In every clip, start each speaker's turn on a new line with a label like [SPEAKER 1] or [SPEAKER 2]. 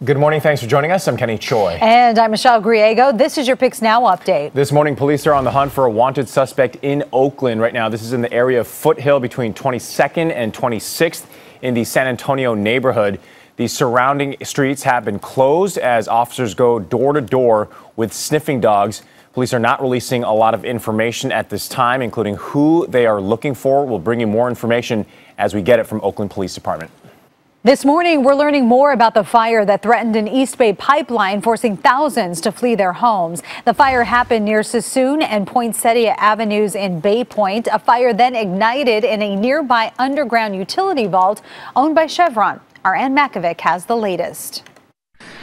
[SPEAKER 1] Good morning. Thanks for joining us. I'm Kenny Choi.
[SPEAKER 2] And I'm Michelle Griego. This is your Pix Now update.
[SPEAKER 1] This morning, police are on the hunt for a wanted suspect in Oakland right now. This is in the area of Foothill between 22nd and 26th in the San Antonio neighborhood. The surrounding streets have been closed as officers go door to door with sniffing dogs. Police are not releasing a lot of information at this time, including who they are looking for. We'll bring you more information as we get it from Oakland Police Department.
[SPEAKER 2] This morning, we're learning more about the fire that threatened an East Bay pipeline, forcing thousands to flee their homes. The fire happened near Sassoon and Poinsettia Avenues in Bay Point. A fire then ignited in a nearby underground utility vault owned by Chevron. Our Ann Makovic has the latest.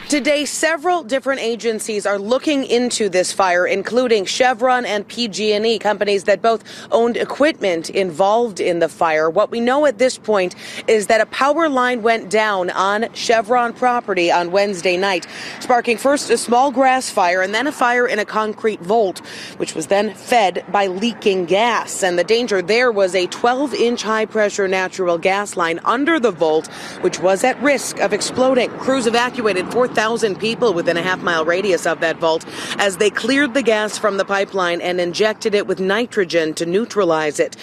[SPEAKER 3] Today, several different agencies are looking into this fire, including Chevron and PG&E, companies that both owned equipment involved in the fire. What we know at this point is that a power line went down on Chevron property on Wednesday night, sparking first a small grass fire and then a fire in a concrete vault, which was then fed by leaking gas. And the danger there was a 12-inch high-pressure natural gas line under the vault, which was at risk of exploding. Crews evacuated 4,000 people within a half-mile radius of that vault as they cleared the gas from the pipeline and injected it with nitrogen to neutralize it.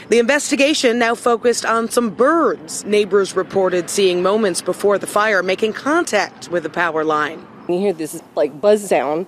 [SPEAKER 3] The investigation now focused on some birds. Neighbors reported seeing moments before the fire making contact with the power line.
[SPEAKER 4] You hear this buzz sound,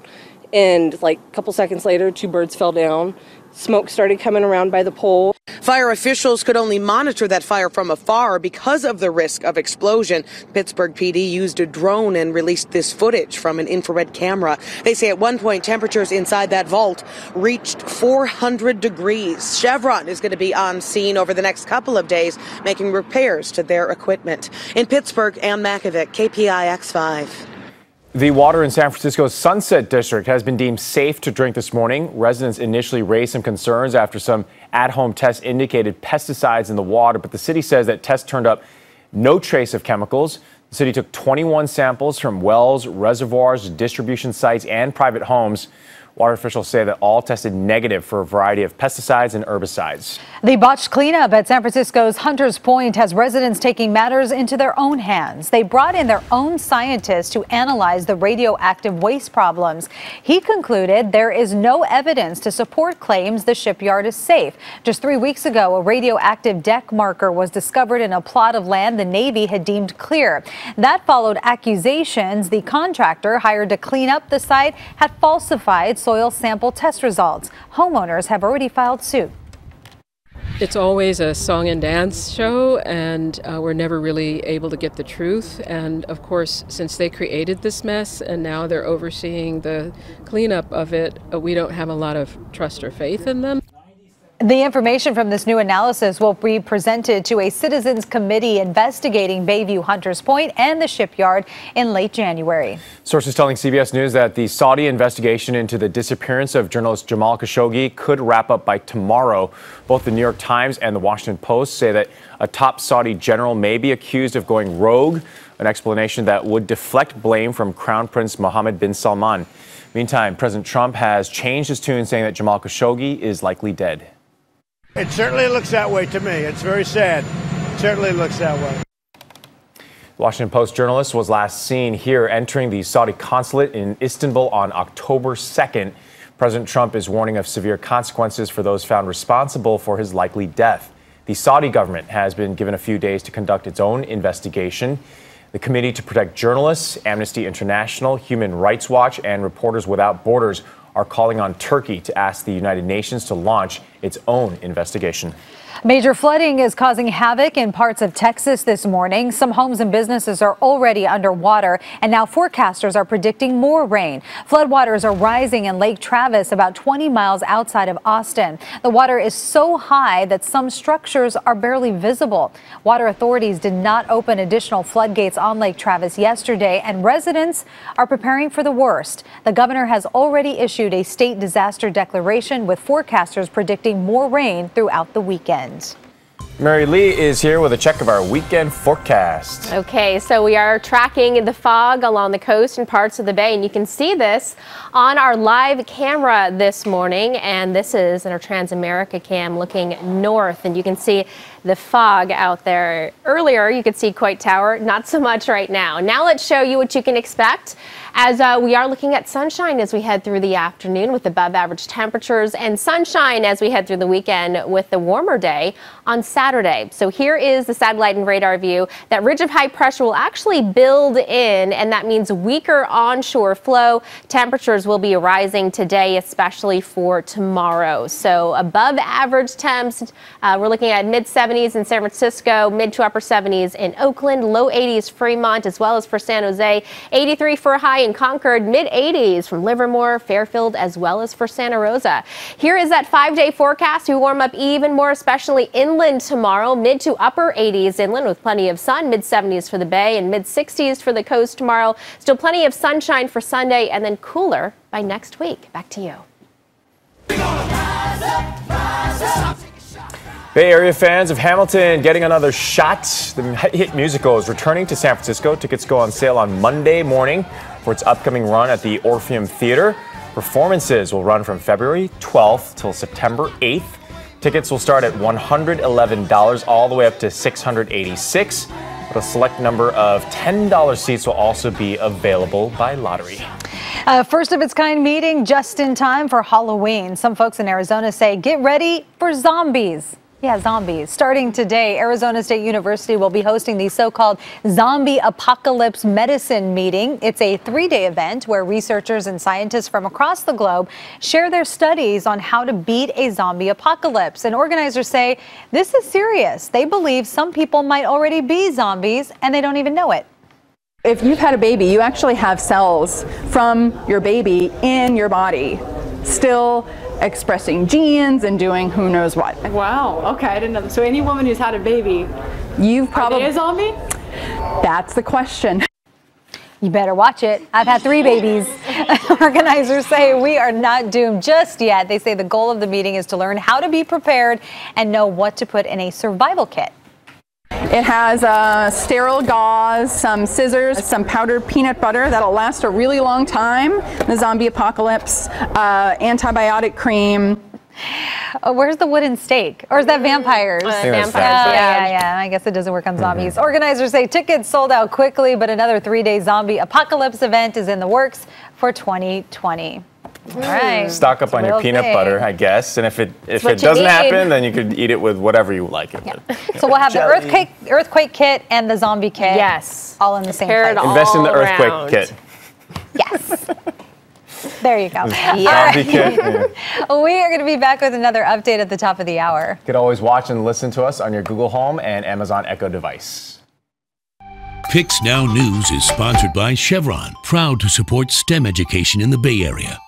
[SPEAKER 4] and a couple seconds later, 2 birds fell down. Smoke started coming around by the pole.
[SPEAKER 3] Fire officials could only monitor that fire from afar because of the risk of explosion. Pittsburgh PD used a drone and released this footage from an infrared camera. They say at one point temperatures inside that vault reached 400 degrees. Chevron is going to be on scene over the next couple of days, making repairs to their equipment. In Pittsburgh, Ann Makovic, KPIX 5.
[SPEAKER 1] The water in San Francisco's Sunset District has been deemed safe to drink this morning. Residents initially raised some concerns after some at-home tests indicated pesticides in the water, but the city says that tests turned up no trace of chemicals. The city took 21 samples from wells, reservoirs, distribution sites, and private homes. Water officials say that all tested negative for a variety of pesticides and herbicides.
[SPEAKER 2] The botched cleanup at San Francisco's Hunters Point has residents taking matters into their own hands. They brought in their own scientists to analyze the radioactive waste problems. He concluded there is no evidence to support claims the shipyard is safe. Just 3 weeks ago, a radioactive deck marker was discovered in a plot of land the Navy had deemed clear. That followed accusations the contractor hired to clean up the site had falsified soil sample test results. Homeowners have already filed suit.
[SPEAKER 5] It's always a song and dance show, and we're never really able to get the truth. And of course, since they created this mess and now they're overseeing the cleanup of it, we don't have a lot of trust or faith in them.
[SPEAKER 2] The information from this new analysis will be presented to a citizens committee investigating Bayview Hunters Point and the shipyard in late January.
[SPEAKER 1] Sources telling CBS News that the Saudi investigation into the disappearance of journalist Jamal Khashoggi could wrap up by tomorrow. Both the New York Times and the Washington Post say that a top Saudi general may be accused of going rogue, an explanation that would deflect blame from Crown Prince Mohammed bin Salman. Meantime, President Trump has changed his tune, saying that Jamal Khashoggi is likely dead.
[SPEAKER 6] It certainly looks that way to me. It's very sad. It certainly looks that way.
[SPEAKER 1] The Washington Post journalist was last seen here entering the Saudi consulate in Istanbul on October 2nd. President Trump is warning of severe consequences for those found responsible for his likely death. The Saudi government has been given a few days to conduct its own investigation. The Committee to Protect Journalists, Amnesty International, Human Rights Watch, and Reporters Without Borders are calling on Turkey to ask the United Nations to launch its own investigation.
[SPEAKER 2] Major flooding is causing havoc in parts of Texas this morning. Some homes and businesses are already underwater, and now forecasters are predicting more rain. Floodwaters are rising in Lake Travis, about 20 miles outside of Austin. The water is so high that some structures are barely visible. Water authorities did not open additional floodgates on Lake Travis yesterday, and residents are preparing for the worst. The governor has already issued a state disaster declaration, with forecasters predicting more rain throughout the weekend.
[SPEAKER 1] Mary Lee is here with a check of our weekend forecast.
[SPEAKER 7] Okay, so we are tracking the fog along the coast and parts of the bay, and you can see this on our live camera this morning. And this is in our Transamerica cam looking north, and you can see the fog out there. Earlier, you could see Coit Tower, not so much right now. Now let's show you what you can expect as we are looking at sunshine as we head through the afternoon with above average temperatures, and sunshine as we head through the weekend with the warmer day on Saturday. So here is the satellite and radar view. That ridge of high pressure will actually build in, and that means weaker onshore flow. Temperatures will be rising today, especially for tomorrow. So above average temps, we're looking at mid 70s in San Francisco, mid to upper 70s in Oakland, low 80s Fremont, as well as for San Jose, 83 for a high in Concord, mid 80s from Livermore, Fairfield, as well as for Santa Rosa. Here is that 5-day forecast. We warm up even more, especially inland tomorrow, mid to upper 80s inland with plenty of sun, mid 70s for the bay and mid 60s for the coast tomorrow. Still plenty of sunshine for Sunday, and then cooler by next week. Back to you.
[SPEAKER 1] Bay Area fans of Hamilton getting another shot. The hit musical is returning to San Francisco. Tickets go on sale on Monday morning for its upcoming run at the Orpheum Theater. Performances will run from February 12th till September 8th. Tickets will start at $111 all the way up to $686. But a select number of $10 seats will also be available by lottery.
[SPEAKER 2] First of its kind meeting just in time for Halloween. Some folks in Arizona say get ready for zombies. Yeah, zombies. Starting today, Arizona State University will be hosting the so-called Zombie Apocalypse Medicine Meeting. It's a 3-day event where researchers and scientists from across the globe share their studies on how to beat a zombie apocalypse. And organizers say this is serious. They believe some people might already be zombies and they don't even know it.
[SPEAKER 8] If you've had a baby, you actually have cells from your baby in your body, still expressing genes and doing who knows what.
[SPEAKER 9] Wow, okay, I didn't know that. So any woman who's had a baby,
[SPEAKER 8] You've probably...
[SPEAKER 9] Are they a zombie?
[SPEAKER 8] That's the question.
[SPEAKER 2] You better watch it. I've had 3 babies. Organizers say we are not doomed just yet. They say the goal of the meeting is to learn how to be prepared and know what to put in a survival kit.
[SPEAKER 8] It has sterile gauze, some scissors, some powdered peanut butter that'll last a really long time, the zombie apocalypse, antibiotic cream.
[SPEAKER 2] Where's the wooden stake? Or is that vampires?
[SPEAKER 7] Vampires,
[SPEAKER 2] yeah. I guess it doesn't work on zombies. Organizers say tickets sold out quickly, but another 3-day zombie apocalypse event is in the works for 2020. All right.
[SPEAKER 1] Stock up on your peanut butter, I guess. And if it doesn't happen, then you could eat it with whatever you like it with.
[SPEAKER 2] So we'll have the earthquake kit and the zombie kit.
[SPEAKER 7] Yes.
[SPEAKER 2] All in the same place.
[SPEAKER 1] Invest in the earthquake kit.
[SPEAKER 2] Yes. There you go.
[SPEAKER 1] Zombie kit. Yeah.
[SPEAKER 2] We are going to be back with another update at the top of the hour.
[SPEAKER 1] You could always watch and listen to us on your Google Home and Amazon Echo device.
[SPEAKER 10] Pix Now News is sponsored by Chevron, proud to support STEM education in the Bay Area.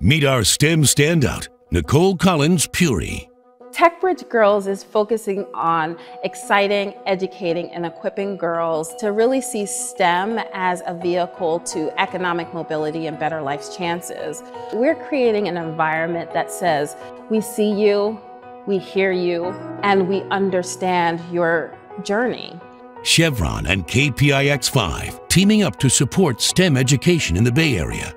[SPEAKER 10] Meet our STEM standout, Nicole Collins-Puri.
[SPEAKER 11] TechBridge Girls is focusing on exciting, educating, and equipping girls to really see STEM as a vehicle to economic mobility and better life's chances. We're creating an environment that says, we see you, we hear you, and we understand your journey.
[SPEAKER 10] Chevron and KPIX 5 teaming up to support STEM education in the Bay Area.